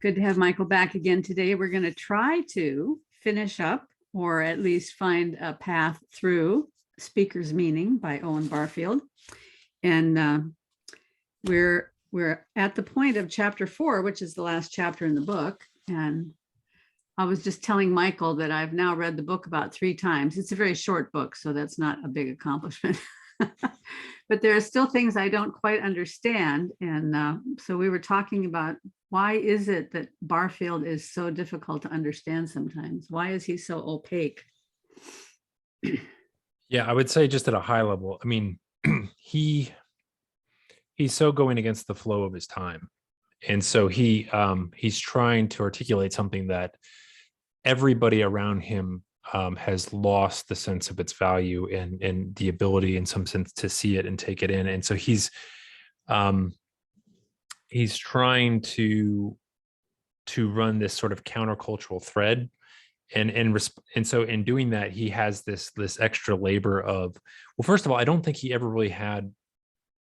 Good to have Michael back again today. We're going to try to finish up, or at least find a path through, Speaker's Meaning by Owen Barfield. And we're at the point of chapter 4, which is the last chapter in the book. And I was just telling Michael that I've now read the book about 3 times. It's a very short book, so that's not a big accomplishment. But there are still things I don't quite understand. And so we were talking about, why is it that Barfield is so difficult to understand sometimes? Why is he so opaque? Yeah, I would say just at a high level, I mean, he's so going against the flow of his time. And so he's trying to articulate something that everybody around him has lost the sense of its value and the ability in some sense to see it and take it in. And so he's trying to run this sort of countercultural thread. And so in doing that, he has this extra labor of, well, first of all, I don't think he ever really had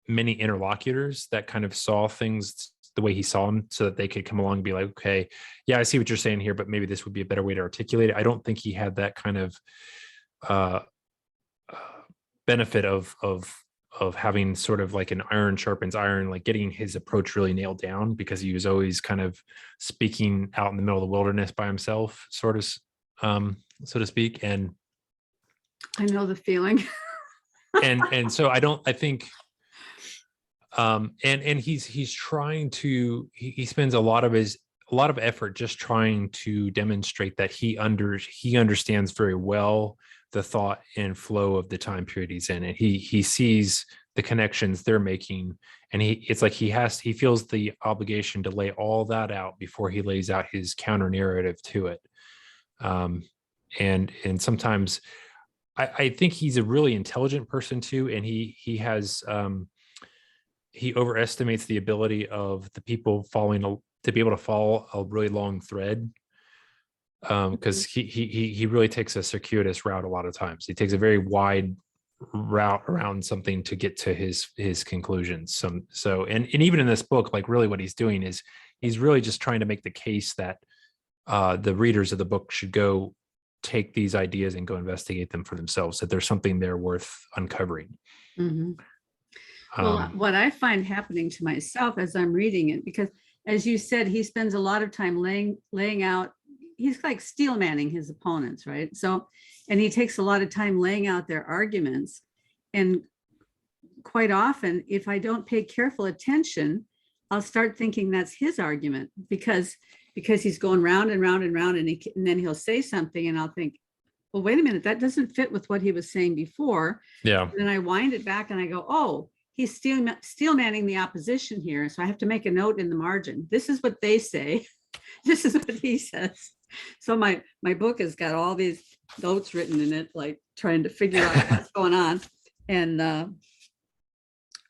many interlocutors that kind of saw things the way he saw them, so that they could come along and be like, okay, yeah, I see what you're saying here, but maybe this would be a better way to articulate it. I don't think he had that kind of benefit of having sort of like an iron sharpens iron, like getting his approach really nailed down, because he was always kind of speaking out in the middle of the wilderness by himself, sort of, so to speak. And I know the feeling. and so I think and he's trying to, he spends a lot of effort just trying to demonstrate that he understands very well the thought and flow of the time period he's in, and he sees the connections they're making, and it's like he feels the obligation to lay all that out before he lays out his counter narrative to it. And sometimes I think he's a really intelligent person too, and he has he overestimates the ability of the people to be able to follow a really long thread, because he really takes a circuitous route a lot of times. He takes a very wide route around something to get to his conclusions. So even in this book, like really what he's doing is he's really just trying to make the case that the readers of the book should go take these ideas and go investigate them for themselves, that there's something there worth uncovering. Mm-hmm. Well, what I find happening to myself as I'm reading it, because as you said, he spends a lot of time laying out, he's like steel manning his opponents, right? So, and he takes a lot of time laying out their arguments. And quite often, if I don't pay careful attention, I'll start thinking that's his argument, because he's going round and round and round, and then he'll say something and I'll think, well, wait a minute, that doesn't fit with what he was saying before. Yeah. And then I wind it back and I go, oh, he's steel manning the opposition here. So I have to make a note in the margin. This is what they say. This is what he says. So my book has got all these notes written in it, like trying to figure out what's going on. And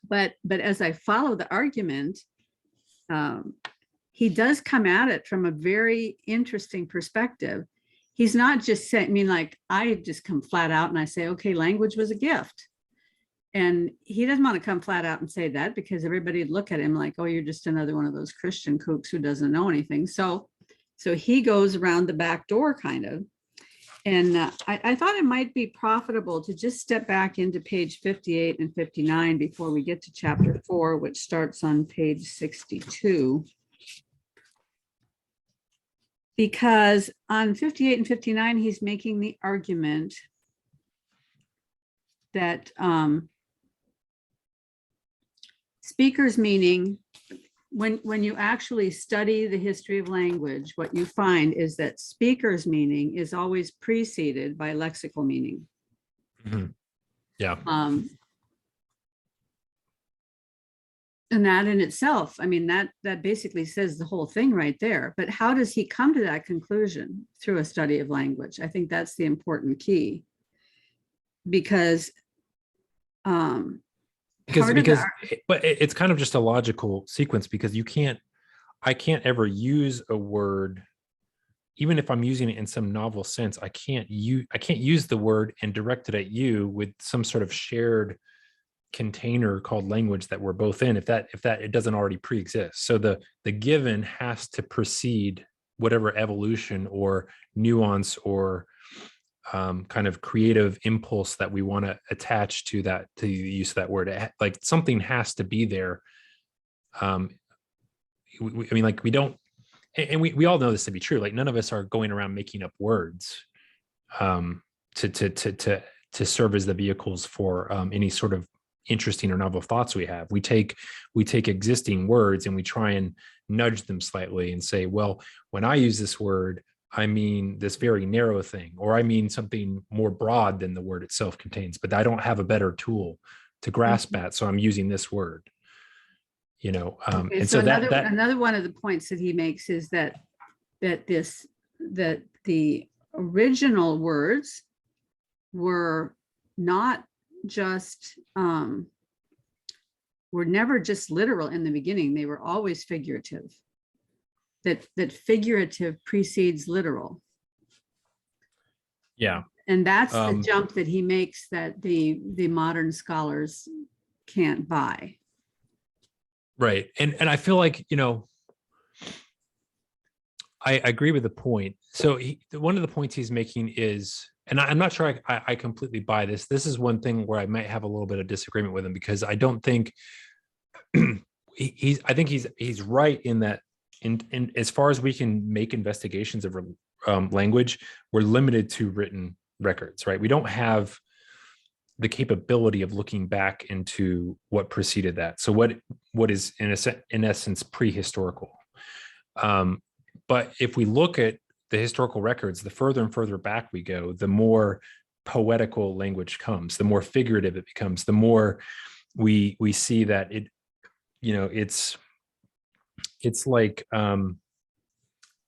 but as I follow the argument, he does come at it from a very interesting perspective. He's not just saying, I mean, like I just come flat out and I say, okay, language was a gift. And he doesn't want to come flat out and say that, because everybody would look at him like, oh, you're just another one of those Christian kooks who doesn't know anything. So he goes around the back door kind of. And I thought it might be profitable to just step back into page 58 and 59 before we get to chapter 4, which starts on page 62. Because on 58 and 59, he's making the argument that Speaker's Meaning, when you actually study the history of language, what you find is that Speaker's Meaning is always preceded by lexical meaning. Mm-hmm. Yeah. And that in itself, I mean, that basically says the whole thing right there. But how does he come to that conclusion? Through a study of language. I think that's the important key. Because but it's kind of just a logical sequence, because I can't ever use a word, even if I'm using it in some novel sense. I can't use the word and direct it at you with some sort of shared container called language that we're both in, if that it doesn't already pre-exist. So the given has to precede whatever evolution or nuance or kind of creative impulse that we want to attach to that, to the use of that word. Like something has to be there. I mean, like we don't, and we all know this to be true. Like none of us are going around making up words to serve as the vehicles for any sort of interesting or novel thoughts we have. We take existing words and we try and nudge them slightly and say, well, when I use this word, I mean this very narrow thing, or I mean something more broad than the word itself contains, but I don't have a better tool to grasp Mhm. at, so I'm using this word. Okay, And so so that another one of the points that he makes is that that the original words were not just were never just literal in the beginning. They were always figurative. That figurative precedes literal. yeah. And that's the jump that he makes that the modern scholars can't buy. Right. And I feel like, I agree with the point. So one of the points he's making is, and I'm not sure I completely buy this. This is one thing where I might have a little bit of disagreement with him, because I don't think I think he's right in that in as far as we can make investigations of language, we're limited to written records, right? We don't have the capability of looking back into what preceded that. So what is in essence prehistorical. But if we look at the historical records, the further and further back we go, the more poetical language comes, the more figurative it becomes, the more we see that it's like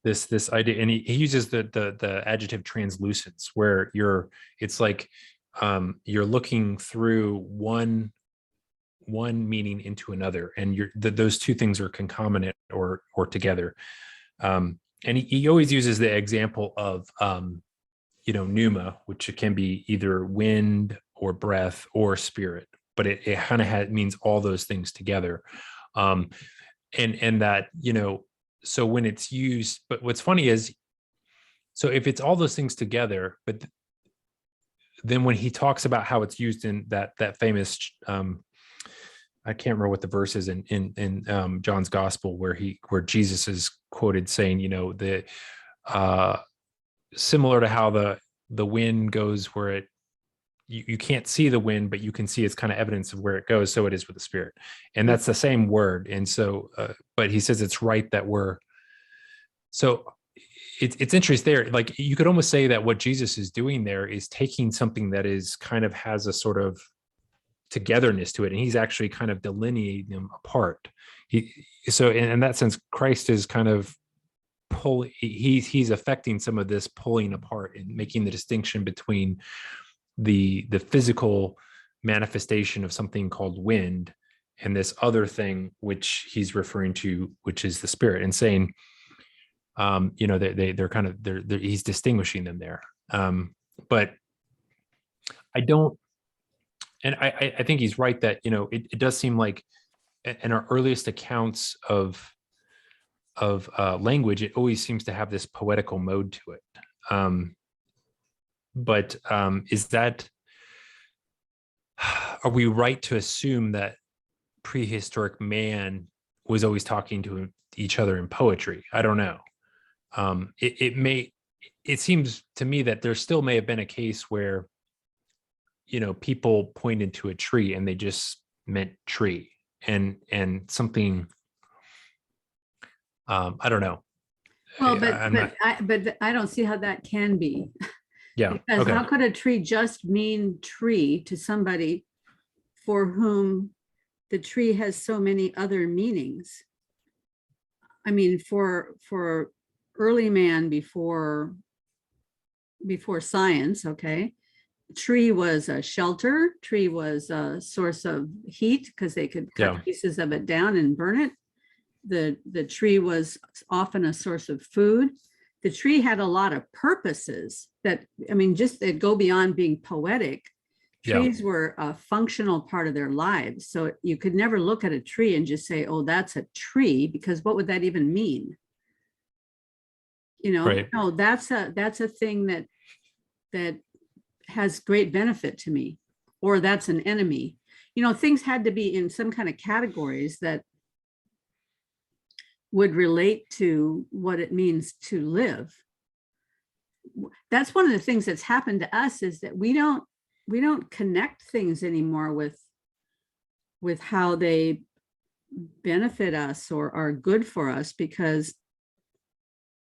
this idea, and he uses the adjective translucence, where it's like you're looking through one meaning into another, and those two things are concomitant or together. And he always uses the example of pneuma, which can be either wind or breath or spirit, but it kind of means all those things together. And that, so when it's used, but what's funny is, so if it's all those things together, but then when he talks about how it's used in that famous, I can't remember what the verse is in John's gospel, where Jesus is quoted saying, similar to how the wind goes where you can't see the wind, but you can see it's kind of evidence of where it goes. So it is with the spirit. And that's the same word. And so, but he says it's right that so it's interesting there. Like you could almost say that what Jesus is doing there is taking something that is kind of has a sort of togetherness to it, and he's actually kind of delineating them apart. So in that sense, Christ is kind of he's affecting some of this pulling apart and making the distinction between the physical manifestation of something called wind and this other thing which he's referring to, which is the spirit, and saying they're kind of he's distinguishing them there. But I don't, and I think he's right that it does seem like in our earliest accounts of language, it always seems to have this poetical mode to it. But are we right to assume that prehistoric man was always talking to each other in poetry? I don't know. It seems to me that there still may have been a case where people pointed to a tree and they just meant tree, and something, I don't know. Well, but I don't see how that can be. Yeah. Because Okay. how could a tree just mean tree to somebody for whom the tree has so many other meanings? I mean, for early man before science, okay, tree was a shelter, tree was a source of heat because they could cut pieces of it down and burn it. The tree was often a source of food. The tree had a lot of purposes that, I mean, just that go beyond being poetic. Yeah. trees were a functional part of their lives. So you could never look at a tree and just say, oh, that's a tree, because what would that even mean? Right. No, that's a thing that has great benefit to me, or that's an enemy. Things had to be in some kind of categories that would relate to what it means to live. That's one of the things that's happened to us, is that we don't connect things anymore with how they benefit us or are good for us, because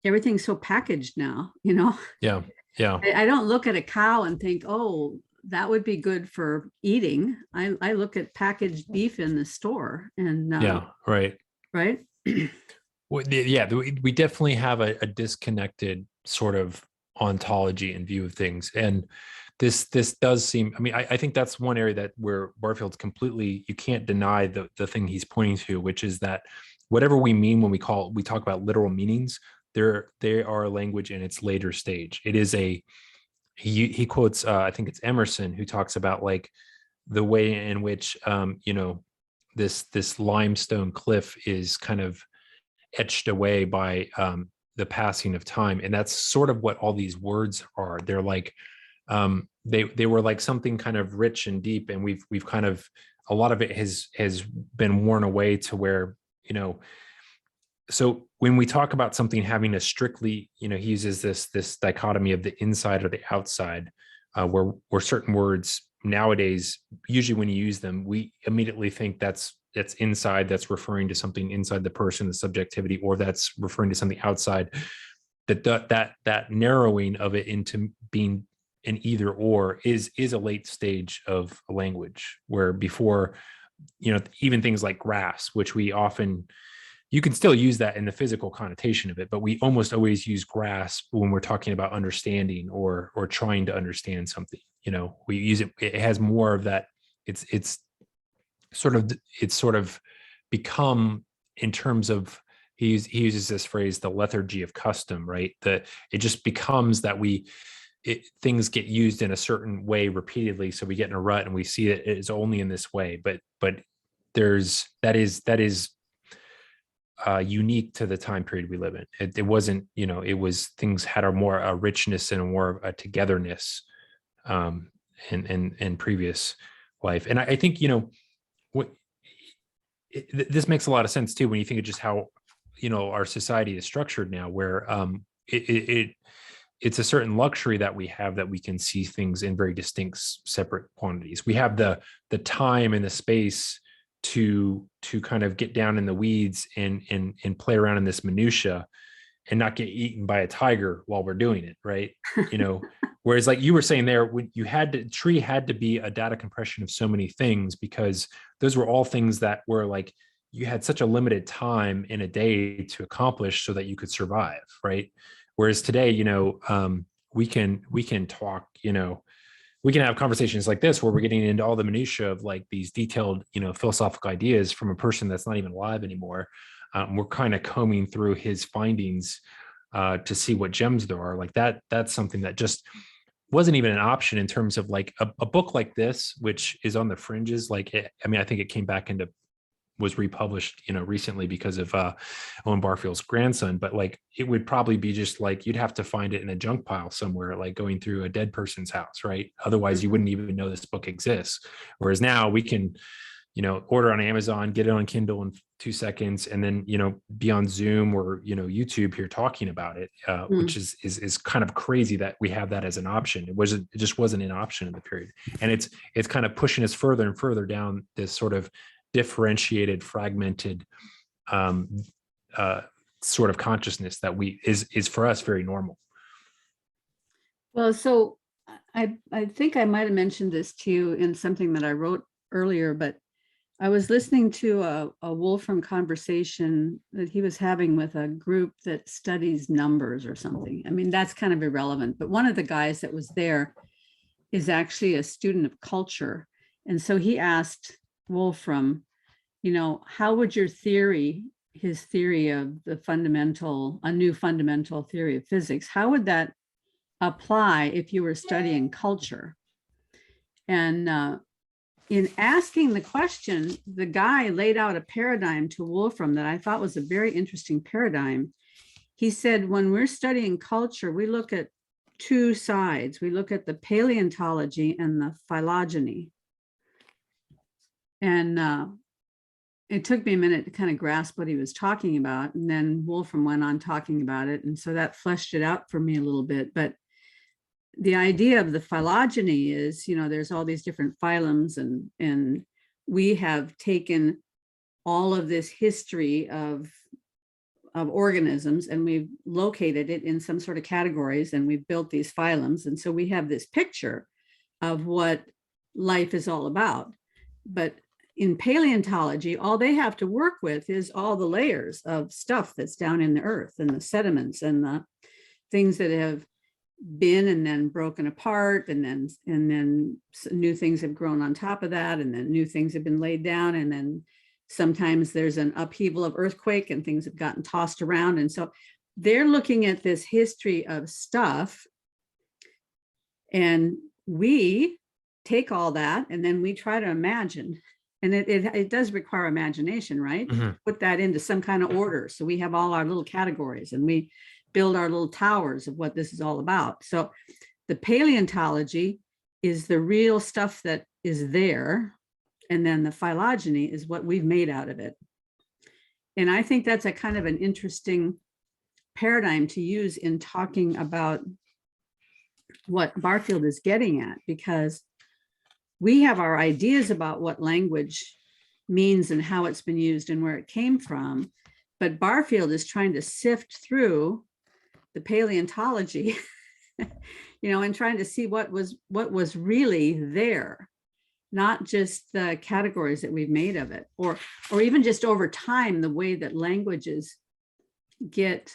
everything's so packaged now. Yeah. Yeah. I don't look at a cow and think, oh, that would be good for eating. I look at packaged beef in the store, and Yeah. Right. right. Well, yeah, we definitely have a disconnected sort of ontology and view of things, and this does seem. I mean, I think that's one area that where Barfield's completely. You can't deny the thing he's pointing to, which is that whatever we mean when we talk about literal meanings, they are a language in its later stage. It is a he quotes I think it's Emerson who talks about like the way in which this limestone cliff is kind of etched away by the passing of time, and that's sort of what all these words are. They're like they were like something kind of rich and deep, and we've kind of a lot of it has been worn away to where so when we talk about something having a strictly he uses this dichotomy of the inside or the outside, where certain words nowadays, usually when you use them, we immediately think that's inside, that's referring to something inside the person, the subjectivity, or that's referring to something outside. That narrowing of it into being an either or is a late stage of a language, where before even things like grass, which we often, you can still use that in the physical connotation of it, but we almost always use grasp when we're talking about understanding or trying to understand something. We use it. It has more of that. It's sort of become, in terms of, he uses this phrase, the lethargy of custom, right? That it just becomes that things get used in a certain way repeatedly, so we get in a rut and we see it is only in this way. But that is unique to the time period we live in. It wasn't, it was, things had a richness and a more of a togetherness in previous life. And I think, what this makes a lot of sense too, when you think of just how, our society is structured now, where it's a certain luxury that we have, that we can see things in very distinct separate quantities. We have the time and the space to kind of get down in the weeds and play around in this minutia and not get eaten by a tiger while we're doing it, right? Whereas, like you were saying there, when tree had to be a data compression of so many things, because those were all things that were like, you had such a limited time in a day to accomplish so that you could survive, right? Whereas today, we can talk, we can have conversations like this where we're getting into all the minutia of like these detailed, philosophical ideas from a person that's not even alive anymore. We're kind of combing through his findings to see what gems there are. Like that's something that just wasn't even an option in terms of like a book like this, which is on the fringes. Like, I think it came back was republished, recently because of Owen Barfield's grandson, but like it would probably be just like you'd have to find it in a junk pile somewhere, like going through a dead person's house, right? Otherwise, you wouldn't even know this book exists. Whereas now we can, order on Amazon, get it on Kindle in 2 seconds, and then be on Zoom or YouTube here talking about it, which is kind of crazy that we have that as an option. It just wasn't an option in the period, and it's kind of pushing us further and further down this sort of differentiated, fragmented sort of consciousness that is for us very normal. Well, so I think I might have mentioned this to you in something that I wrote earlier, but I was listening to a Wolfram conversation that he was having with a group that studies numbers or something. I mean, that's kind of irrelevant, but one of the guys that was there is actually a student of culture. And so he asked Wolfram, how would his theory of a new fundamental theory of physics, how would that apply if you were studying culture? And in asking the question, the guy laid out a paradigm to Wolfram that I thought was a very interesting paradigm. He said, when we're studying culture, we look at two sides. We look at the paleontology and the phylogeny. And it took me a minute to kind of grasp what he was talking about. And then Wolfram went on talking about it. And so that fleshed it out for me a little bit. But the idea of the phylogeny is, there's all these different phylums, and we have taken all of this history of organisms, and we've located it in some sort of categories, and we've built these phylums. And so we have this picture of what life is all about. But in paleontology, all they have to work with is all the layers of stuff that's down in the earth, and the sediments, and the things that have been and then broken apart, and then new things have grown on top of that, and then new things have been laid down, and then sometimes there's an upheaval of earthquake and things have gotten tossed around. And so they're looking at this history of stuff, and we take all that and then we try to imagine, and it does require imagination, right? Mhm. Put that into some kind of order. So we have all our little categories, and we build our little towers of what this is all about. So the paleontology is the real stuff that is there, and then the phylogeny is what we've made out of it. And I think that's a kind of an interesting paradigm to use in talking about what Barfield is getting at, because we have our ideas about what language means and how it's been used and where it came from. But Barfield is trying to sift through the paleontology, and trying to see what was really there, not just the categories that we've made of it, or even just over time, the way that languages get,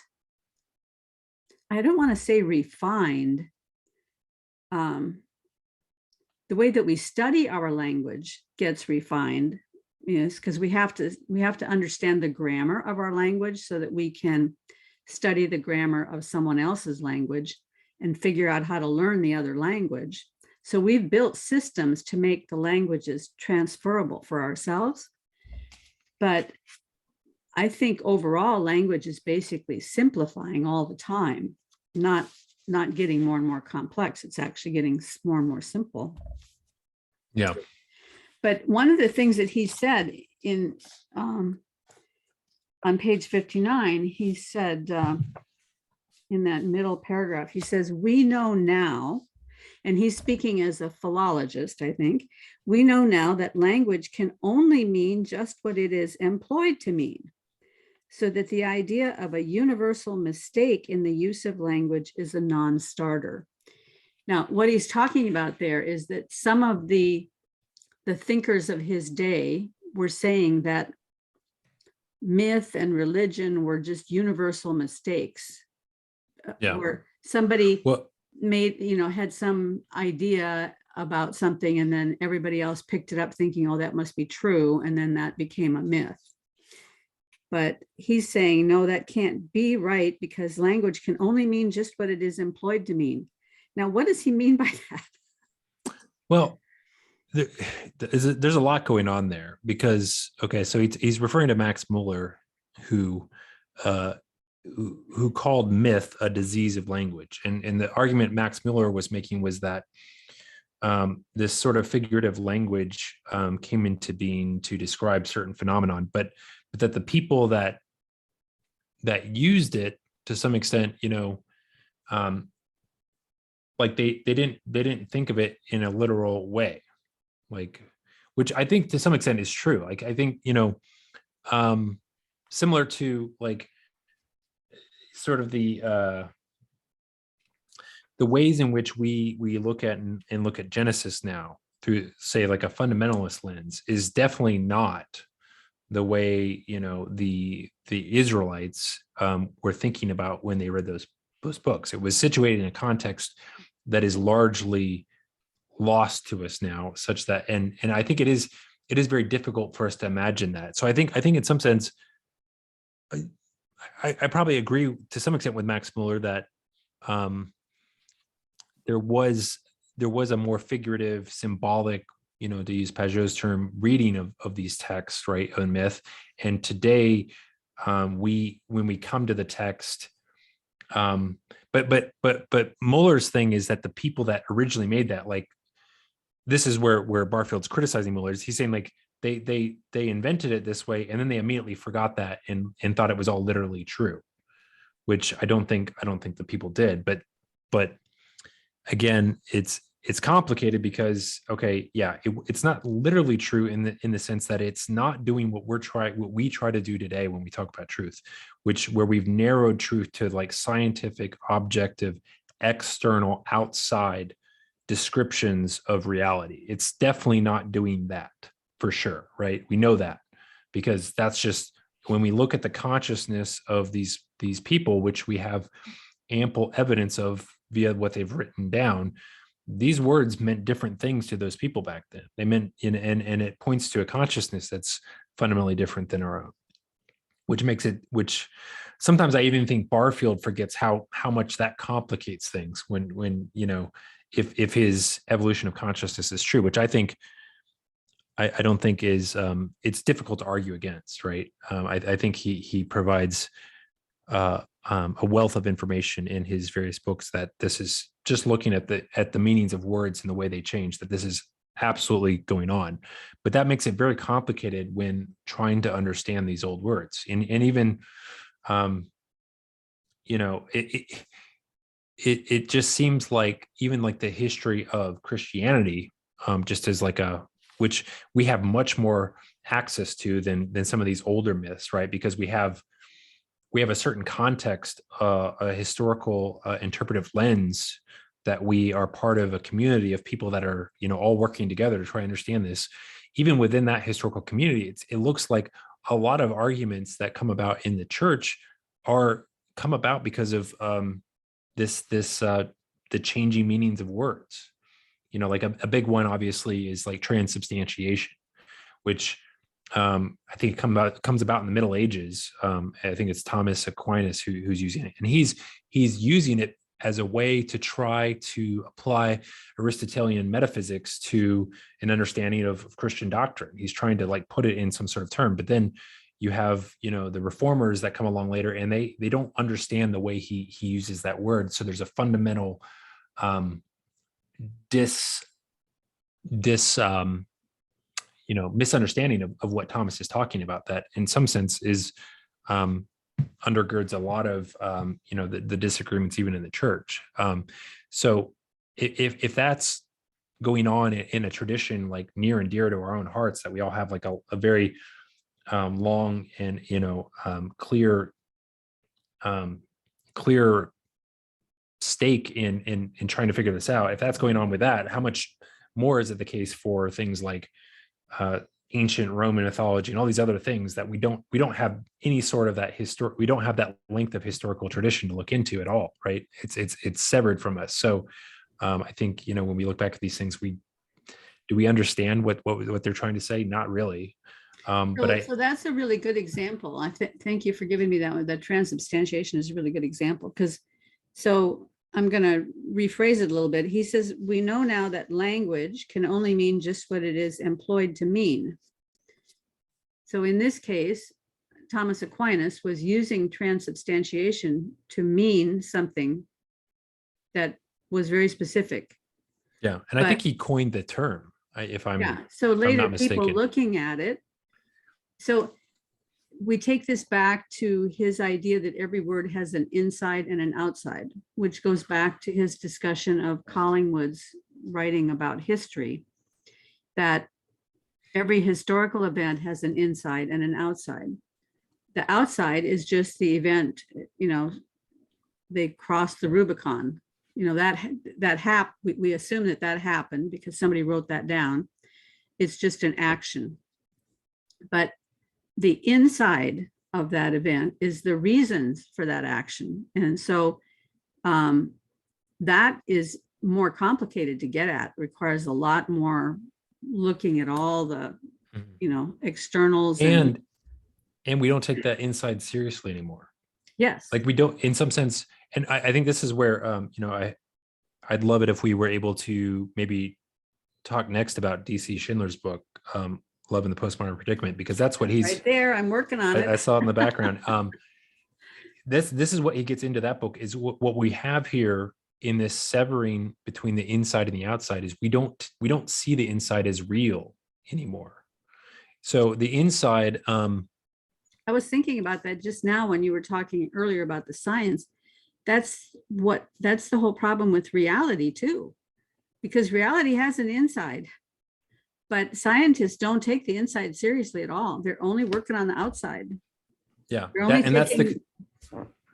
I don't want to say refined, the way that we study our language gets refined, because we have to understand the grammar of our language so that we can study the grammar of someone else's language and figure out how to learn the other language. So we've built systems to make the languages transferable for ourselves. But I think overall language is basically simplifying all the time, not getting more and more complex. It's actually getting more and more simple. Yeah. But one of the things that he said on page 59, he said, in that middle paragraph, he says, we know now, and he's speaking as a philologist, I think, we know now that language can only mean just what it is employed to mean, so that the idea of a universal mistake in the use of language is a non-starter. Now, what he's talking about there is that some of the thinkers of his day were saying that myth and religion were just universal mistakes. Yeah. Where somebody Well, made, had some idea about something, and then everybody else picked it up thinking, oh, that must be true. And then that became a myth. But he's saying, no, that can't be right, because language can only mean just what it is employed to mean. Now, what does he mean by that? well, there's a lot going on there, because, okay, so he's referring to Max Muller, who called myth a disease of language. And the argument Max Muller was making was that this sort of figurative language came into being to describe certain phenomenon, but that the people that used it to some extent, like they didn't think of it in a literal way, like, which I think to some extent is true. Like, I think, similar to like sort of the ways in which we look at and look at Genesis now through, say, like a fundamentalist lens is definitely not the way, the Israelites were thinking about when they read those books. It was situated in a context that is largely lost to us now, such that, and I think it is very difficult for us to imagine that. So I think in some sense, I probably agree to some extent with Max Muller that there was there was a more figurative, symbolic, to use Pageau's term, reading of these texts, right, on myth. And today, when we come to the text, but Muller's thing is that the people that originally made that, like, this is where Barfield's criticizing Muller's. He's saying, like, they invented it this way, and then they immediately forgot that and thought it was all literally true, which I don't think the people did. But again, it's complicated because, okay, yeah, it's not literally true in the sense that it's not doing what we try to do today when we talk about truth, where we've narrowed truth to like scientific, objective, external, outside descriptions of reality. It's definitely not doing that, for sure, right? We know that, because that's just when we look at the consciousness of these people, which we have ample evidence of via what they've written down. These words meant different things to those people back then. They meant, and it points to a consciousness that's fundamentally different than our own, which sometimes I even think Barfield forgets how much that complicates things when if his evolution of consciousness is true, which I don't think is, it's difficult to argue against, right? I think he provides a wealth of information in his various books that this is just looking at the meanings of words and the way they change, that this is absolutely going on. But that makes it very complicated when trying to understand these old words. And even it just seems like even like the history of Christianity, just as like which we have much more access to than some of these older myths, right? Because we have a certain context, a historical interpretive lens, that we are part of a community of people that are, all working together to try to understand this. Even within that historical community, it looks like a lot of arguments that come about in the church come about because of the changing meanings of words. Like a big one obviously is like transubstantiation, which I think comes about in the Middle Ages. I think it's Thomas Aquinas who's using it, and he's using it as a way to try to apply Aristotelian metaphysics to an understanding of Christian doctrine. He's trying to like put it in some sort of term, but then you have the reformers that come along later, and they don't understand the way he uses that word. So there's a fundamental misunderstanding of what Thomas is talking about, that in some sense is undergirds a lot of the disagreements even in the church. So if that's going on in a tradition like near and dear to our own hearts, that we all have like a very long and clear stake in trying to figure this out, if that's going on with that, how much more is it the case for things like ancient Roman mythology and all these other things that we don't have any sort of that we don't have that length of historical tradition to look into at all, right? It's severed from us. So I think when we look back at these things, do we understand what they're trying to say? Not really. So that's a really good example. Thank you for giving me that one. That transubstantiation is a really good example, because I'm going to rephrase it a little bit. He says, we know now that language can only mean just what it is employed to mean. So in this case, Thomas Aquinas was using transubstantiation to mean something that was very specific. Yeah. And I think he coined the term, if I'm So later mistaken. people looking at it. So we take this back to his idea that every word has an inside and an outside, which goes back to his discussion of Collingwood's writing about history, that every historical event has an inside and an outside. The outside is just the event, they crossed the Rubicon, we assume that happened because somebody wrote that down. It's just an action. But the inside of that event is the reasons for that action. And so that is more complicated to get at, requires a lot more looking at all the, externals. And we don't take that inside seriously anymore. Yes. Like we don't, in some sense. And I think this is where, I I'd love it if we were able to maybe talk next about DC Schindler's book, Love in the Postmodern Predicament, because that's what he's right there. I'm working on it. I saw it in the background. This is what he gets into that book, is what we have here in this severing between the inside and the outside is we don't see the inside as real anymore. So the inside, I was thinking about that just now when you were talking earlier about the science. That's the whole problem with reality too, because reality has an inside, but scientists don't take the inside seriously at all. They're only working on the outside. yeah, They're only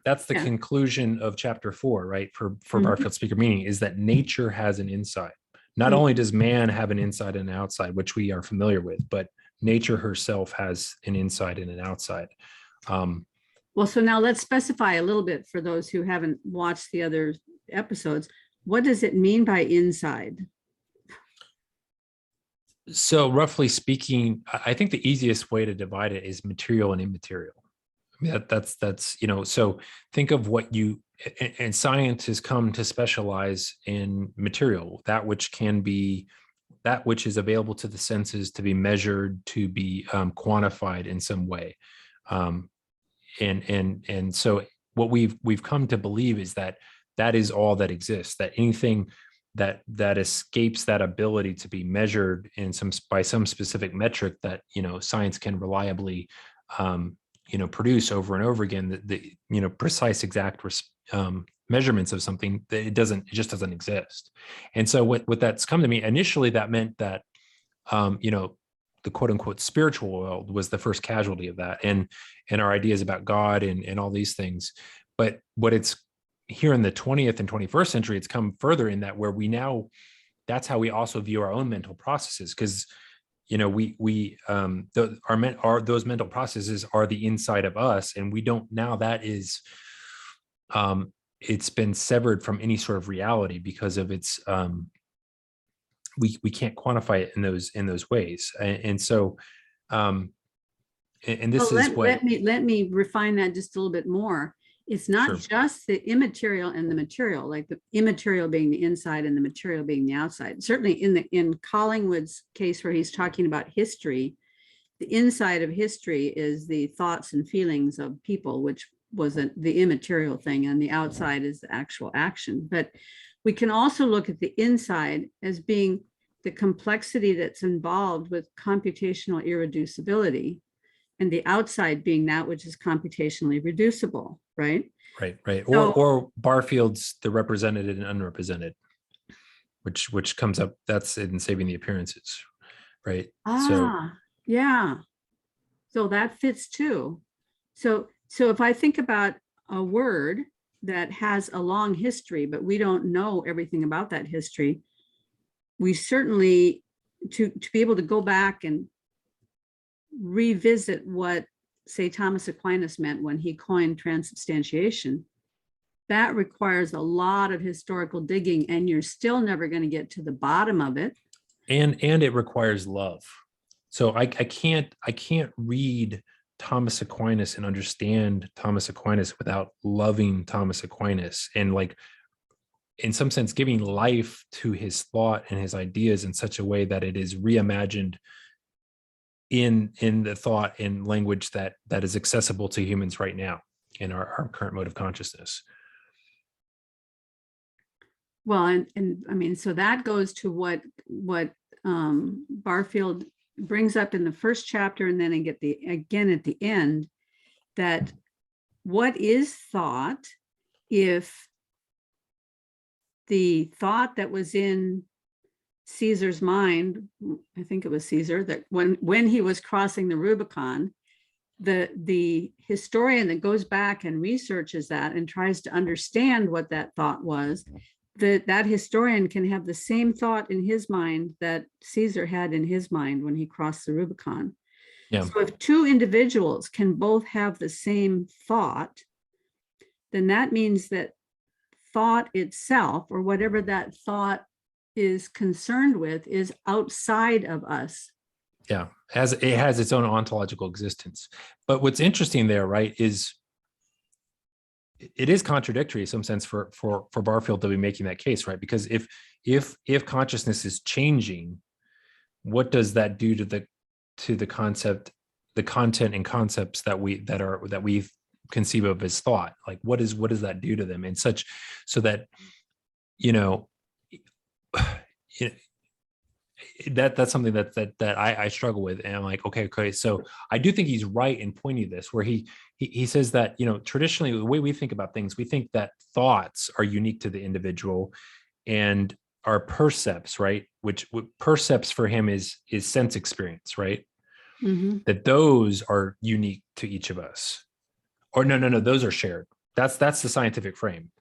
that's the yeah. conclusion of chapter 4, right? For Mhm. Barfield speaker meaning, is that nature has an inside. Not Mhm. only does man have an inside and an outside, which we are familiar with, but nature herself has an inside and an outside. Well, so now let's specify a little bit for those who haven't watched the other episodes. What does it mean by inside? So roughly speaking, I think the easiest way to divide it is material and immaterial. I mean, that's, so think of what and science has come to specialize in material, that which is available to the senses, to be measured, to be quantified in some way. And so what we've come to believe is that is all that exists, that anything that escapes that ability to be measured by some specific metric that science can reliably produce over and over again, the precise exact measurements of something, that it just doesn't exist. And so what that's come to me initially, that meant that the quote unquote spiritual world was the first casualty of that, and our ideas about God and all these things. But what it's here in the 20th and 21st century, it's come further in that, where that's how we also view our own mental processes, because those mental processes are the inside of us, and we don't, now that is it's been severed from any sort of reality because of its we can't quantify it in those ways. And so and this is what let me refine that just a little bit more. It's not Sure. just the immaterial and the material, like the immaterial being the inside and the material being the outside. Certainly in Collingwood's case, where he's talking about history, the inside of history is the thoughts and feelings of people, which wasn't the immaterial thing, and the outside is the actual action. But we can also look at the inside as being the complexity that's involved with computational irreducibility, and the outside being that which is computationally reducible, right? Right. So, or Barfield's the represented and unrepresented, which comes up, that's in Saving the Appearances, right? yeah. So that fits too. So if I think about a word that has a long history, but we don't know everything about that history, we certainly, to be able to go back and revisit what, say, Thomas Aquinas meant when he coined transubstantiation, that requires a lot of historical digging, and you're still never going to get to the bottom of it. And it requires love. So I can't read Thomas Aquinas and understand Thomas Aquinas without loving Thomas Aquinas, and, like, in some sense, giving life to his thought and his ideas in such a way that it is reimagined in the thought and language that is accessible to humans right now in our current mode of consciousness. Well, and I mean, so that goes to what Barfield brings up in the first chapter, and then again at the end, that what is thought if the thought that was in Caesar's mind, I think it was Caesar, that when he was crossing the Rubicon, the historian that goes back and researches that and tries to understand what that thought was, that historian can have the same thought in his mind that Caesar had in his mind when he crossed the Rubicon. Yeah. So if two individuals can both have the same thought, then that means that thought itself, or whatever that thought is concerned with, is outside of us. Yeah, it has its own ontological existence. But what's interesting there, right, is it is contradictory in some sense for Barfield to be making that case, right? Because if consciousness is changing, what does that do to the concept, the content and concepts that we conceive of as thought? Like what does that do to them? And such, so that, you know, that's something that I struggle with. And I'm like, okay. So I do think he's right in pointing this, where he says that, you know, traditionally the way we think about things, we think that thoughts are unique to the individual and are percepts, right? Which percepts for him is sense experience, right? Mm-hmm. That those are unique to each of us. Or no, those are shared. That's the scientific frame.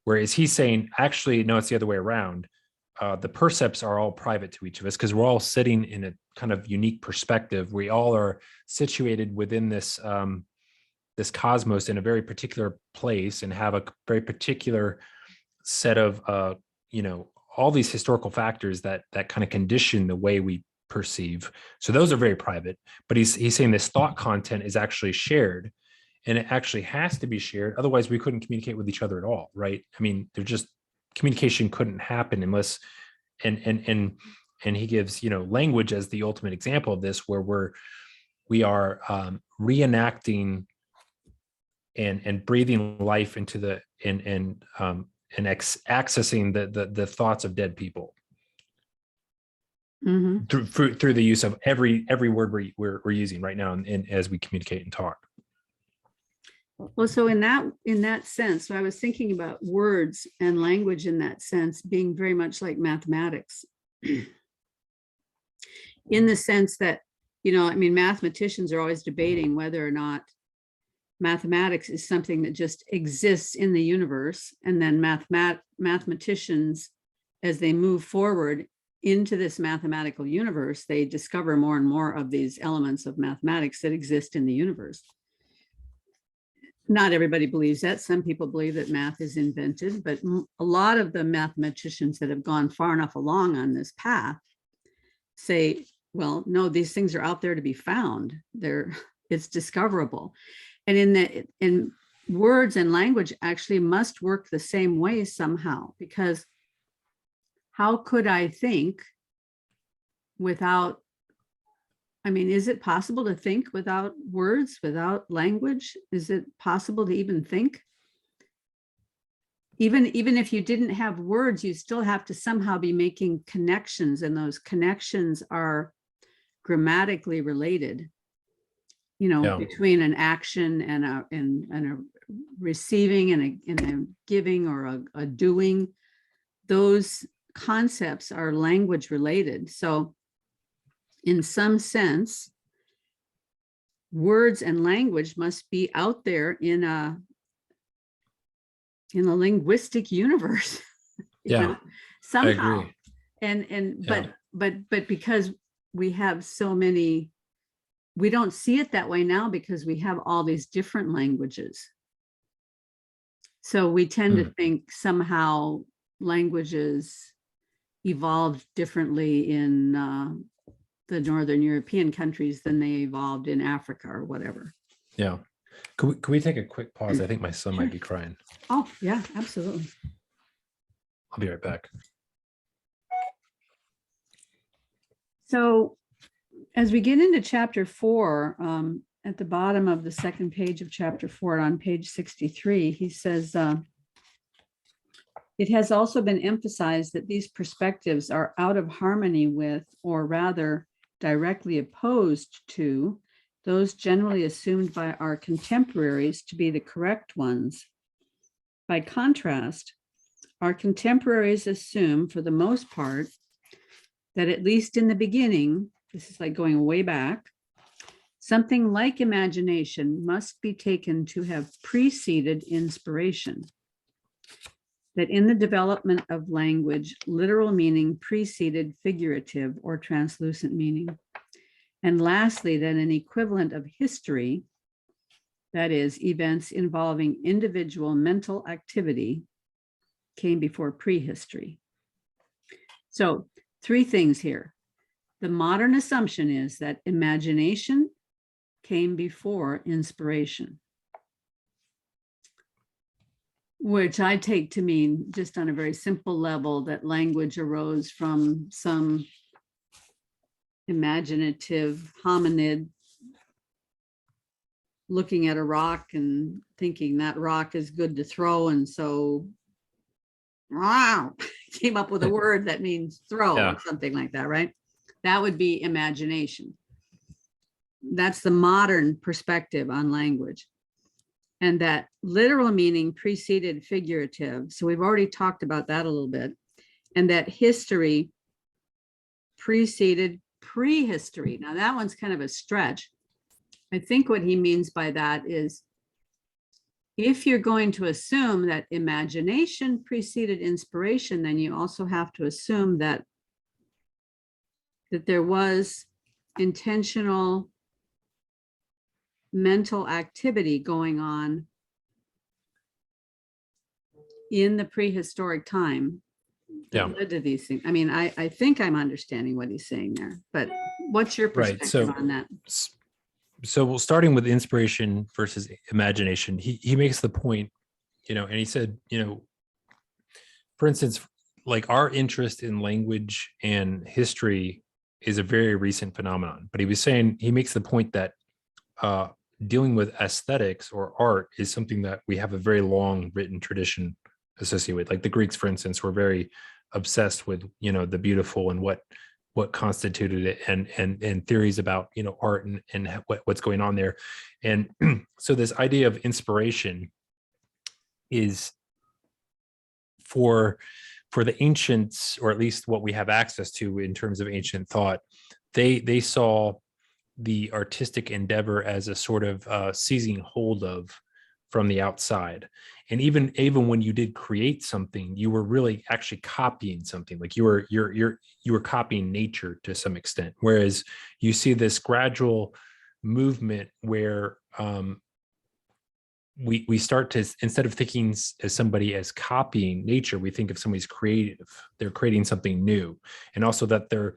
Whereas he's saying, actually, no, it's the other way around. The percepts are all private to each of us because we're all sitting in a kind of unique perspective. We all are situated within this this cosmos in a very particular place and have a very particular set of you know, all these historical factors that kind of condition the way we perceive. So those are very private. But he's saying this thought content is actually shared, and it actually has to be shared. Otherwise, we couldn't communicate with each other at all, right? I mean, communication couldn't happen unless, and he gives, you know, language as the ultimate example of this, where we are reenacting and breathing life into the accessing the thoughts of dead people. Mm-hmm. through the use of every word we're using right now, and as we communicate and talk. Well, so in that sense, so I was thinking about words and language in that sense being very much like mathematics, in the sense that, you know, I mean, mathematicians are always debating whether or not mathematics is something that just exists in the universe, and then mathematicians, as they move forward into this mathematical universe, they discover more and more of these elements of mathematics that exist in the universe. Not everybody believes that. Some people believe that math is invented, but a lot of the mathematicians that have gone far enough along on this path say, well, no, these things are out there to be found. It's discoverable. And in words and language actually must work the same way somehow, because how could I think without, I mean, is it possible to think without words, without language? Is it possible to even think? Even if you didn't have words, you still have to somehow be making connections, and those connections are grammatically related, you know, Yeah. between an action and a receiving and a giving or a doing. Those concepts are language related. So in some sense, words and language must be out there in a linguistic universe. Yeah, know, somehow. I agree. And Yeah. but because we have so many, we don't see it that way now because we have all these different languages. So we tend to think somehow languages evolved differently in the Northern European countries than they evolved in Africa or whatever. Yeah. Could we take a quick pause? I think my son Sure. might be crying. Oh, yeah, absolutely. I'll be right back. So as we get into chapter 4, at the bottom of the second page of chapter 4, on page 63, he says, it has also been emphasized that these perspectives are out of harmony with, or rather directly opposed to, those generally assumed by our contemporaries to be the correct ones. By contrast, our contemporaries assume, for the most part, that at least in the beginning, this is like going way back, something like imagination must be taken to have preceded inspiration. That in the development of language, literal meaning preceded figurative or translucent meaning. And lastly, that an equivalent of history, that is, events involving individual mental activity, came before prehistory. So 3 things here. The modern assumption is that imagination came before inspiration. which I take to mean, just on a very simple level, that language arose from some imaginative hominid looking at a rock and thinking that rock is good to throw, and so wow, came up with a word that means throw, Yeah. or something like that, right? That would be imagination. That's the modern perspective on language. And that literal meaning preceded figurative. So we've already talked about that a little bit. And that history preceded prehistory. Now that one's kind of a stretch. I think what he means by that is, if you're going to assume that imagination preceded inspiration, then you also have to assume that there was intentional mental activity going on in the prehistoric time that led to these things. I mean, I think I'm understanding what he's saying there, but what's your perspective on that? So starting with inspiration versus imagination, he makes the point, and he said, for instance, like our interest in language and history is a very recent phenomenon. But he makes the point that dealing with aesthetics or art is something that we have a very long written tradition associated with. Like the Greeks, for instance, were very obsessed with, the beautiful and what constituted it, and theories about, art and what's going on there. And so this idea of inspiration is for the ancients, or at least what we have access to in terms of ancient thought, they saw the artistic endeavor as a sort of seizing hold of from the outside. And even when you did create something, you were really actually copying something. Like you were copying nature to some extent. Whereas you see this gradual movement where we start to, instead of thinking as somebody as copying nature, we think of somebody's creative. They're creating something new, and also that they're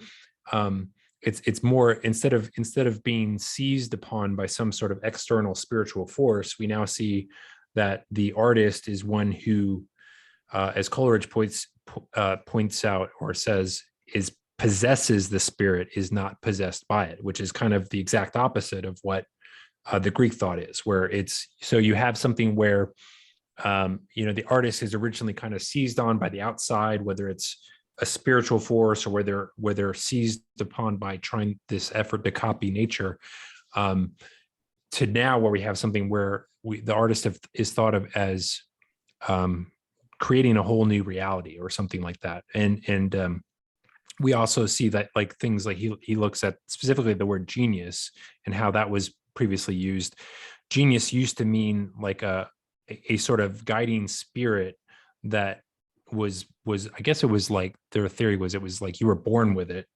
it's more, instead of being seized upon by some sort of external spiritual force, we now see that the artist is one who, as Coleridge points out or says, possesses the spirit, is not possessed by it, which is kind of the exact opposite of what the Greek thought is, where it's, so you have something where the artist is originally kind of seized on by the outside, whether it's a spiritual force or where they're seized upon by trying this effort to copy nature, to now where we have something where the artist is thought of as creating a whole new reality or something like that. And we also see that, like, things like he looks at specifically the word genius and how that was previously used. Genius used to mean like a sort of guiding spirit that was I guess it was like, their theory was, it was like you were born with it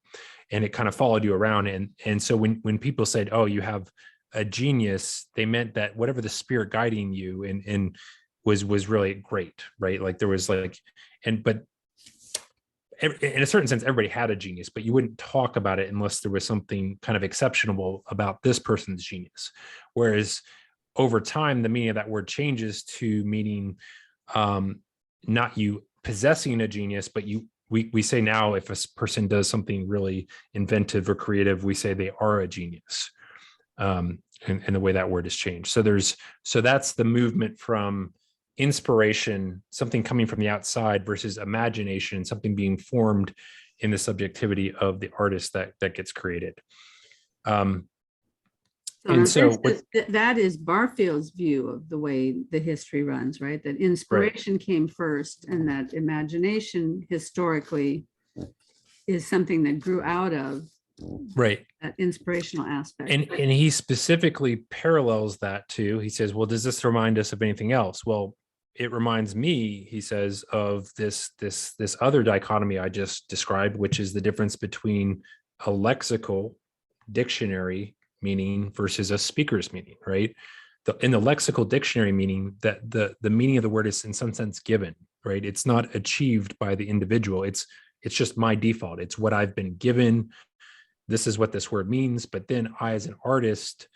and it kind of followed you around. And so when people said, oh, you have a genius, they meant that whatever the spirit guiding you and was really great, right? Like there was like, but in a certain sense, everybody had a genius, but you wouldn't talk about it unless there was something kind of exceptional about this person's genius. Whereas over time, the meaning of that word changes to meaning not you possessing a genius, but we say now, if a person does something really inventive or creative, we say they are a genius. And the way that word has changed. So that's the movement from inspiration, something coming from the outside, versus imagination, something being formed in the subjectivity of the artist that gets created. That is Barfield's view of the way the history runs, right? That inspiration came first, and that imagination historically is something that grew out of that inspirational aspect. And he specifically parallels that too. He says, well, does this remind us of anything else? Well, it reminds me, he says, of this other dichotomy I just described, which is the difference between a lexical dictionary meaning versus a speaker's meaning, right? In the lexical dictionary meaning, that the meaning of the word is in some sense given, right? It's not achieved by the individual. It's just my default. It's what I've been given. This is what this word means. But then I, as an artist,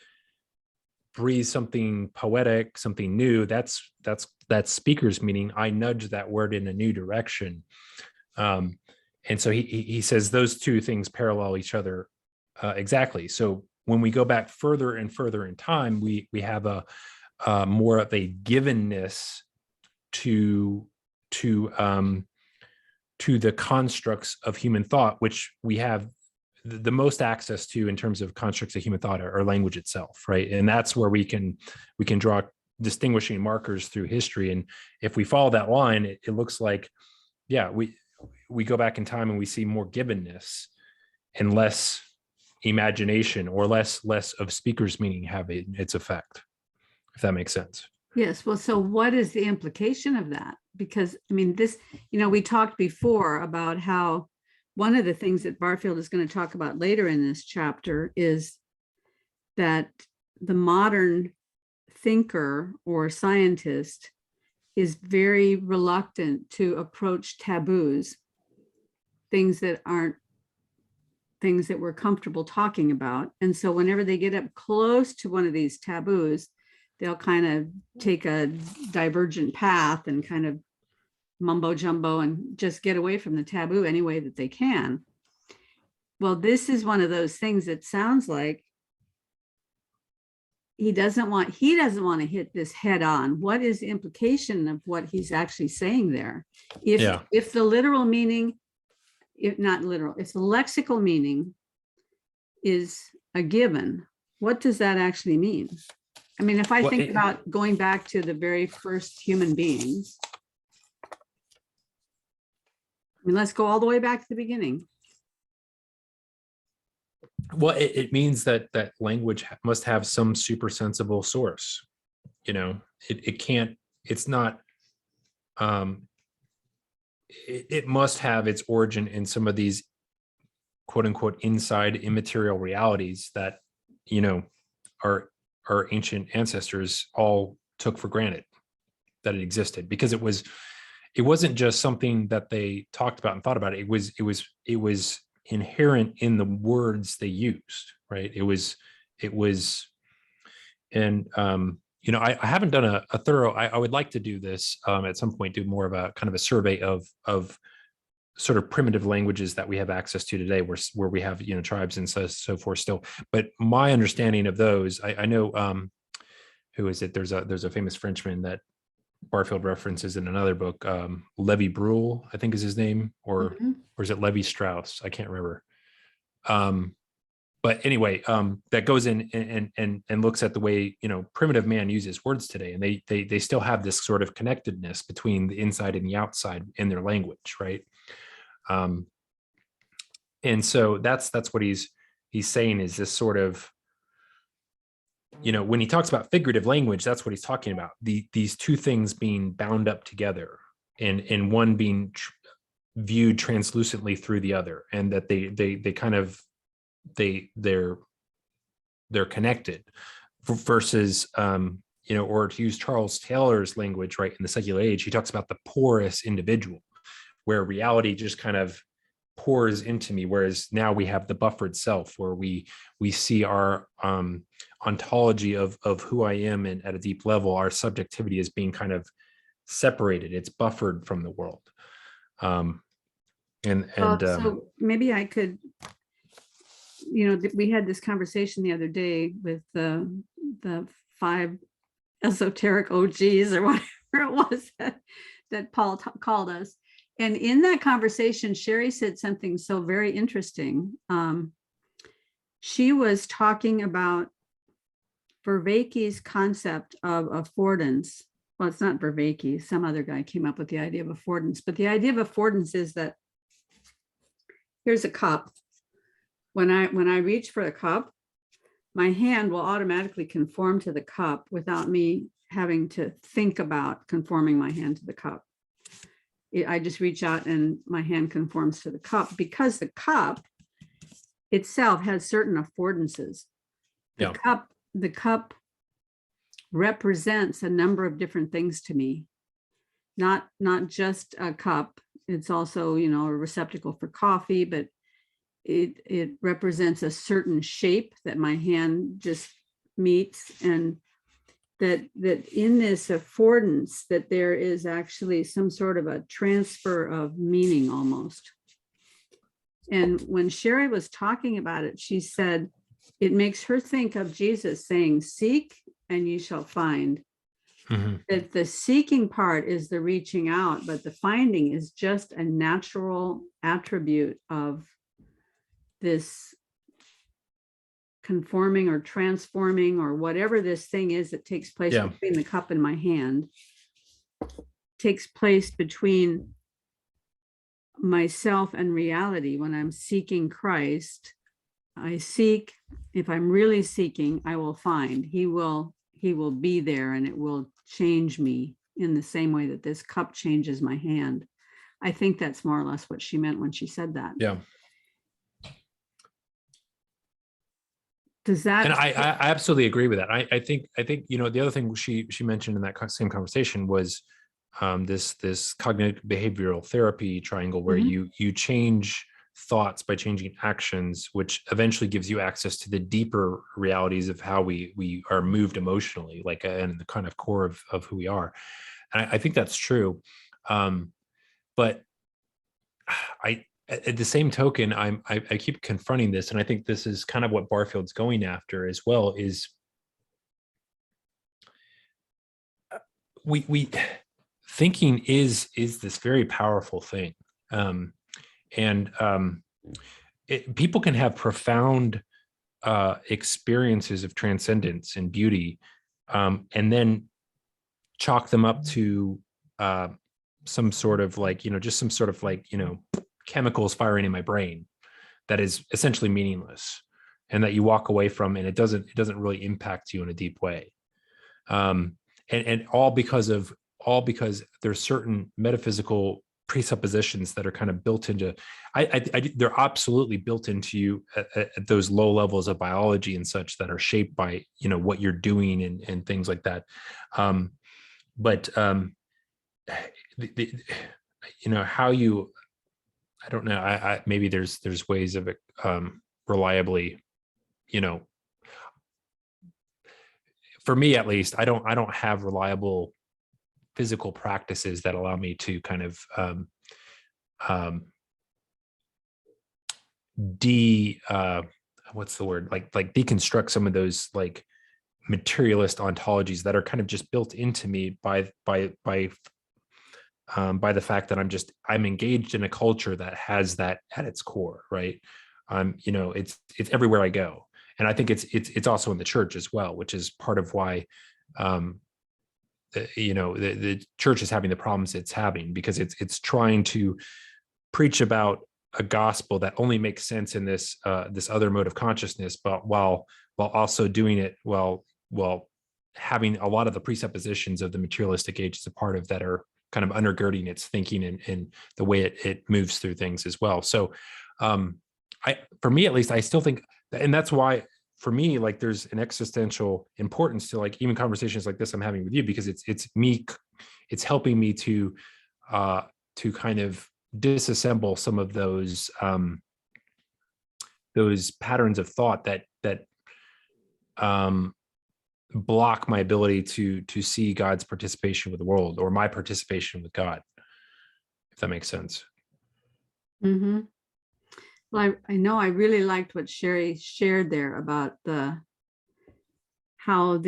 breathe something poetic, something new, that's speaker's meaning. I nudge that word in a new direction. And so he says those two things parallel each other exactly. So when we go back further and further in time, we have a more of a givenness to the constructs of human thought, which we have the most access to in terms of constructs of human thought are language itself, right? And that's where we can draw distinguishing markers through history. And if we follow that line, it looks like, yeah, we go back in time and we see more givenness and less imagination, or less of speaker's meaning have its effect, if that makes sense. Yes. Well, so what is the implication of that? Because I mean, this, we talked before about how one of the things that Barfield is going to talk about later in this chapter is that the modern thinker or scientist is very reluctant to approach taboos, things that aren't things that we're comfortable talking about. And so whenever they get up close to one of these taboos, they'll kind of take a divergent path and kind of mumbo jumbo and just get away from the taboo any way that they can. Well, this is one of those things that sounds like he doesn't want to hit this head on. What is the implication of what he's actually saying there? If the literal meaning, if not literal, if the lexical meaning is a given, what does that actually mean? I mean, if I think about going back to the very first human beings, I mean, let's go all the way back to the beginning. Well, it means that language must have some super sensible source. It can't, it's not, it must have its origin in some of these quote unquote inside immaterial realities that, our ancient ancestors all took for granted that it existed, because it wasn't just something that they talked about and thought about. It was inherent in the words they used, right? And I haven't done a thorough, I would like to do this at some point, do more of a kind of a survey of sort of primitive languages that we have access to today, where we have, tribes and so forth still. But my understanding of those, I know, who is it? There's a famous Frenchman that Barfield references in another book, Levi Bruhl, I think is his name, or is it Levi Strauss? I can't remember. But anyway, that goes in and looks at the way, primitive man uses words today, and they still have this sort of connectedness between the inside and the outside in their language, right? And so that's what he's saying, is this sort of, when he talks about figurative language, that's what he's talking about. These two things being bound up together, and one being viewed translucently through the other, and that they kind of they're connected, versus or to use Charles Taylor's language, right, in The Secular Age, he talks about the porous individual, where reality just kind of pours into me, whereas now we have the buffered self, where we see our ontology of who I am, and at a deep level our subjectivity is being kind of separated, it's buffered from the world. So maybe I could, we had this conversation the other day with the 5 esoteric OGs, or whatever it was that Paul called us. And in that conversation, Sherry said something so very interesting. She was talking about Vervaeke's concept of affordance. Well, it's not Vervaeke, some other guy came up with the idea of affordance, but the idea of affordance is that here's a cup. When I reach for the cup, my hand will automatically conform to the cup without me having to think about conforming my hand to the cup. I just reach out and my hand conforms to the cup, because the cup itself has certain affordances. The cup represents a number of different things to me, not just a cup. It's also, a receptacle for coffee, but it represents a certain shape that my hand just meets, and that in this affordance, that there is actually some sort of a transfer of meaning almost. And when Sherry was talking about it, she said it makes her think of Jesus saying, seek and you shall find. That the seeking part is the reaching out, but the finding is just a natural attribute of this conforming or transforming or whatever this thing is that takes place between the cup and my hand, takes place between myself and reality. When I'm seeking Christ, I seek, if I'm really seeking, I will find. He will be there, and it will change me in the same way that this cup changes my hand. I think that's more or less what she meant when she said that. Yeah. Does that? And I absolutely agree with that. I think, you know, the other thing she mentioned in that same conversation was this cognitive behavioral therapy triangle, where you change thoughts by changing actions, which eventually gives you access to the deeper realities of how we are moved emotionally, like, and the kind of core of who we are. And I think that's true. But at the same token, I keep confronting this, and I think this is kind of what Barfield's going after as well, is we thinking is this very powerful thing. People can have profound experiences of transcendence and beauty, and then chalk them up to some sort of like, you know, just some sort of like, you know, chemicals firing in my brain that is essentially meaningless, and that you walk away from, and it doesn't really impact you in a deep way. And all because there's certain metaphysical presuppositions that are kind of built into, they're absolutely built into you at those low levels of biology and such, that are shaped by, you know, what you're doing and things like that. You know, how you, I don't know, maybe there's ways of it reliably, you know, for me at least, I don't have reliable physical practices that allow me to kind of what's the word, like deconstruct some of those like materialist ontologies that are kind of just built into me by the fact that I'm engaged in a culture that has that at its core, right? You know, it's everywhere I go, and I think it's also in the church as well, which is part of why you know, the church is having the problems it's having, because it's trying to preach about a gospel that only makes sense in this other mode of consciousness, but while also doing it while having a lot of the presuppositions of the materialistic age as a part of that are kind of undergirding its thinking and the way it moves through things as well. So for me at least, I still think, and that's why for me, like, there's an existential importance to like even conversations like this I'm having with you, because it's helping me to kind of disassemble some of those patterns of thought that block my ability to see God's participation with the world, or my participation with God, if that makes sense. Mm-hmm. Well, I know I really liked what Sherry shared there about how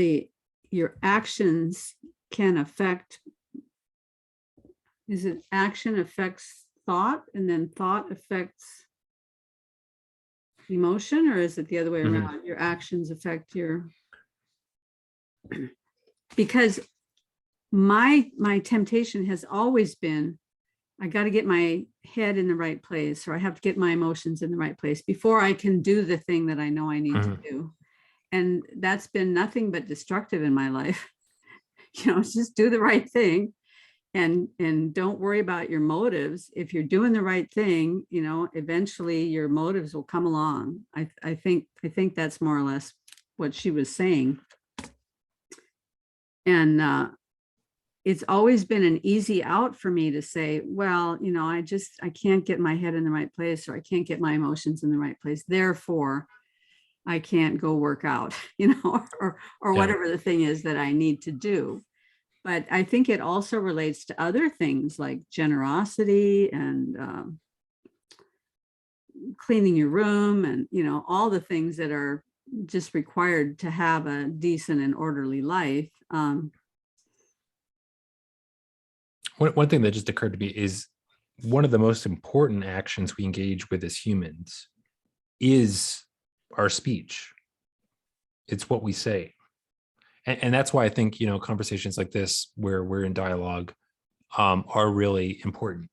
your actions can affect. Is it action affects thought, and then thought affects emotion, or is it the other way around? Your actions affect your. Because my temptation has always been, I got to get my head in the right place, or I have to get my emotions in the right place before I can do the thing that I know I need to do. And that's been nothing but destructive in my life. You know, just do the right thing, and don't worry about your motives. If you're doing the right thing, you know, eventually your motives will come along. I think that's more or less what she was saying. And it's always been an easy out for me to say, well, you know, I can't get my head in the right place, or I can't get my emotions in the right place. Therefore, I can't go work out, or Yeah. whatever the thing is that I need to do. But I think it also relates to other things like generosity and cleaning your room and, all the things that are just required to have a decent and orderly life. One thing that just occurred to me is one of the most important actions we engage with as humans is our speech. It's what we say. And that's why I think, conversations like this where we're in dialogue are really important,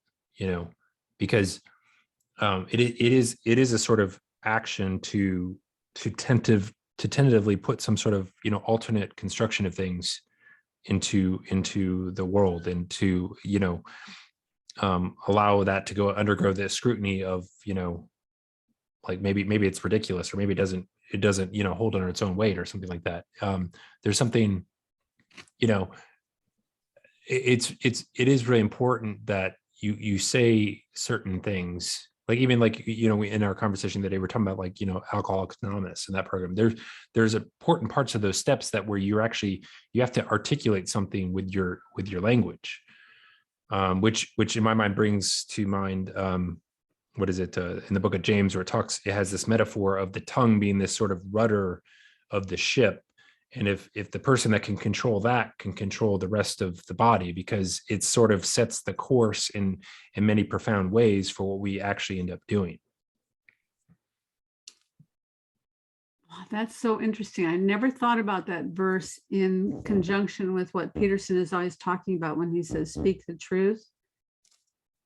because it is a sort of action to tentatively put some sort of, alternate construction of things into the world, and to, allow that to undergo the scrutiny of, like maybe it's ridiculous, or maybe it doesn't hold on its own weight or something like that. There's something, it is really important that you say certain things, like even like, we, in our conversation today, we're talking about like, Alcoholics Anonymous and that program. There's important parts of those steps that where you have to articulate something with your language, which in my mind brings to mind, what is it, in the book of James, where it has this metaphor of the tongue being this sort of rudder of the ship. And if the person that can control that can control the rest of the body, because it sort of sets the course in many profound ways for what we actually end up doing. Wow, that's so interesting. I never thought about that verse in conjunction with what Peterson is always talking about when he says, speak the truth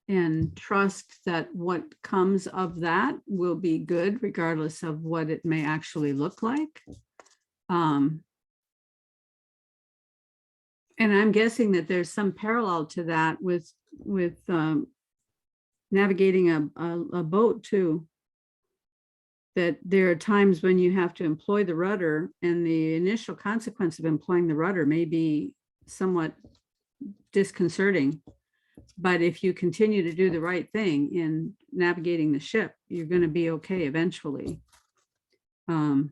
and trust that what comes of that will be good, regardless of what it may actually look like. And I'm guessing that there's some parallel to that with navigating a boat too. That there are times when you have to employ the rudder, and the initial consequence of employing the rudder may be somewhat disconcerting. But if you continue to do the right thing in navigating the ship, you're going to be okay eventually. Yeah,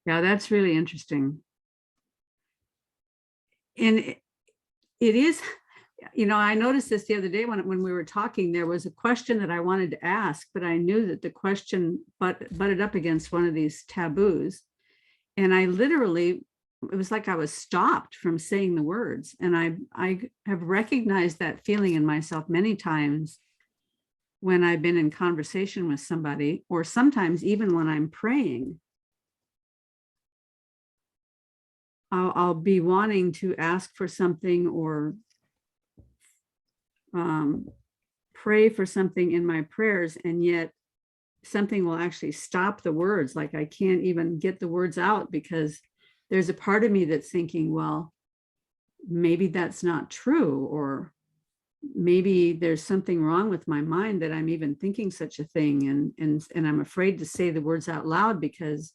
that's really interesting. And it is, I noticed this the other day when we were talking, there was a question that I wanted to ask, but I knew that the question butted up against one of these taboos. And I literally, it was like I was stopped from saying the words. And I have recognized that feeling in myself many times when I've been in conversation with somebody, or sometimes even when I'm praying. I'll be wanting to ask for something or pray for something in my prayers, and yet something will actually stop the words. Like I can't even get the words out because there's a part of me that's thinking, well, maybe that's not true, or maybe there's something wrong with my mind that I'm even thinking such a thing, and I'm afraid to say the words out loud, because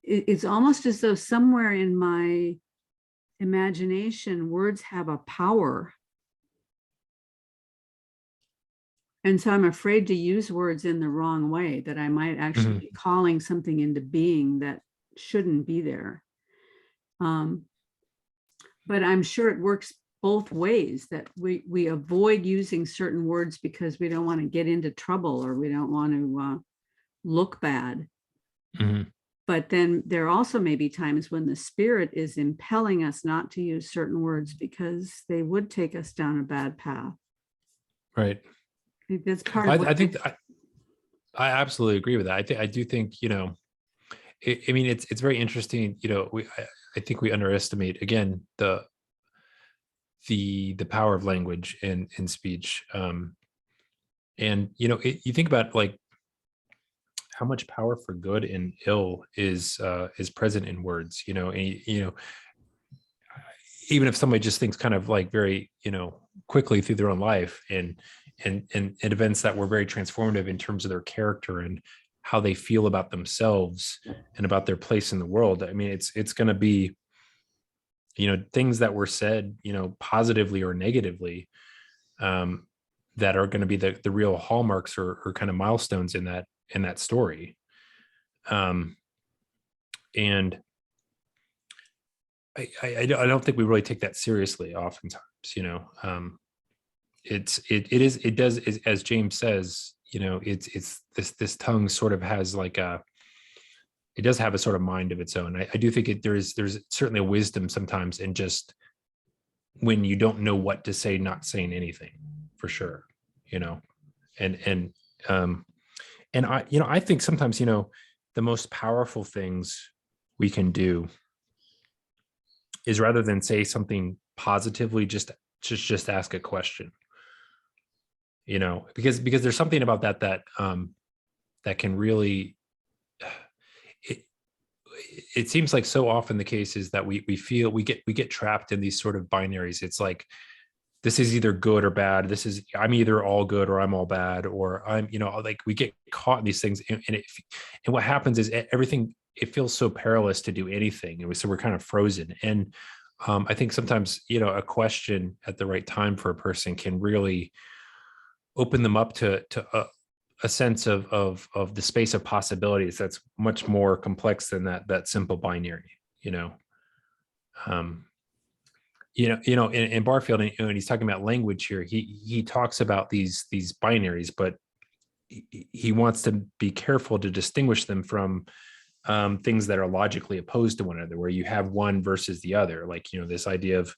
it's almost as though somewhere in my imagination, words have a power. And so I'm afraid to use words in the wrong way, that I might actually be calling something into being that shouldn't be there. But I'm sure it works both ways, that we avoid using certain words because we don't want to get into trouble, or we don't want to look bad. But then there also may be times when the Spirit is impelling us not to use certain words because they would take us down a bad path. Right. I think that's part of what I absolutely agree with that. I do think, I mean, it's very interesting. I think we underestimate, again, the power of language and speech. And you think about like how much power for good and ill is present in words. And, even if somebody just thinks kind of like very, quickly through their own life, and events that were very transformative in terms of their character and how they feel about themselves and about their place in the world. I mean, it's going to be, things that were said, positively or negatively, that are going to be the real hallmarks or kind of milestones in that in that story. And I don't think we really take that seriously oftentimes, it does, as James says, it's this tongue sort of has like it does have a sort of mind of its own. I do think there's certainly a wisdom sometimes in just when you don't know what to say, not saying anything, for sure, and I think sometimes, the most powerful things we can do is, rather than say something positively, just ask a question, because there's something about that can really, it seems like so often the case is that we feel we get trapped in these sort of binaries. It's like, this is either good or bad. I'm either all good or I'm all bad, or I'm, like we get caught in these things. And what happens is everything, it feels so perilous to do anything. And so we're kind of frozen. And I think sometimes, a question at the right time for a person can really open them up to a sense of the space of possibilities that's much more complex than that simple binary, in Barfield, and he's talking about language here. He talks about these binaries, but he wants to be careful to distinguish them from things that are logically opposed to one another, where you have one versus the other, like this idea of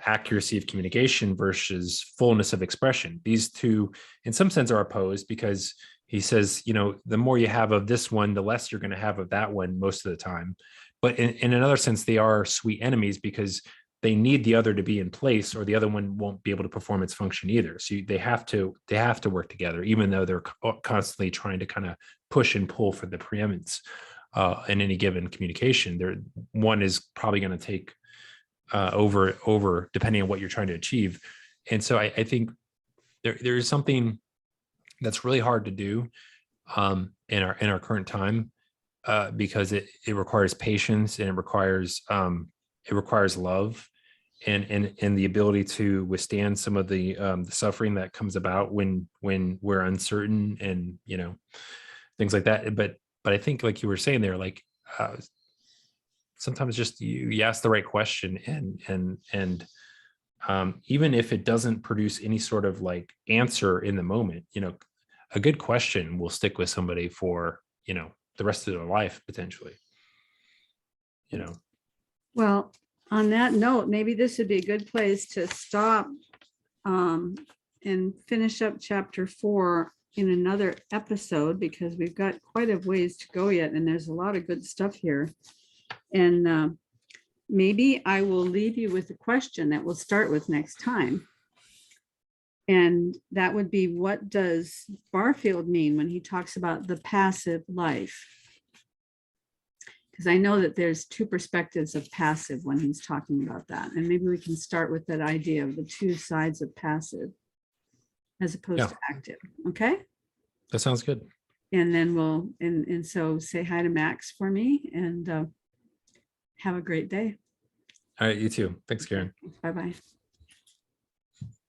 accuracy of communication versus fullness of expression. These two, in some sense, are opposed, because he says, the more you have of this one, the less you're going to have of that one most of the time. But in another sense, they are sweet enemies, because they need the other to be in place, or the other one won't be able to perform its function either. So they have to work together, even though they're constantly trying to kind of push and pull for the preeminence in any given communication. One is probably going to take over depending on what you're trying to achieve. And so I think there is something that's really hard to do in our current time, because it requires patience, and it requires love, and the ability to withstand some of the suffering that comes about when we're uncertain, and things like that. But I think, like you were saying there, like sometimes just you ask the right question, and even if it doesn't produce any sort of like answer in the moment, a good question will stick with somebody for the rest of their life, potentially. Well, on that note, maybe this would be a good place to stop and finish up chapter 4 in another episode, because we've got quite a ways to go yet, and there's a lot of good stuff here. And maybe I will leave you with a question that we'll start with next time. And that would be, what does Barfield mean when he talks about the passive life? Because I know that there's two perspectives of passive when he's talking about that. And maybe we can start with that idea of the two sides of passive as opposed to active. Okay. That sounds good. And then we'll, and so say hi to Max for me, and have a great day. All right. You too. Thanks, Karen. Bye-bye.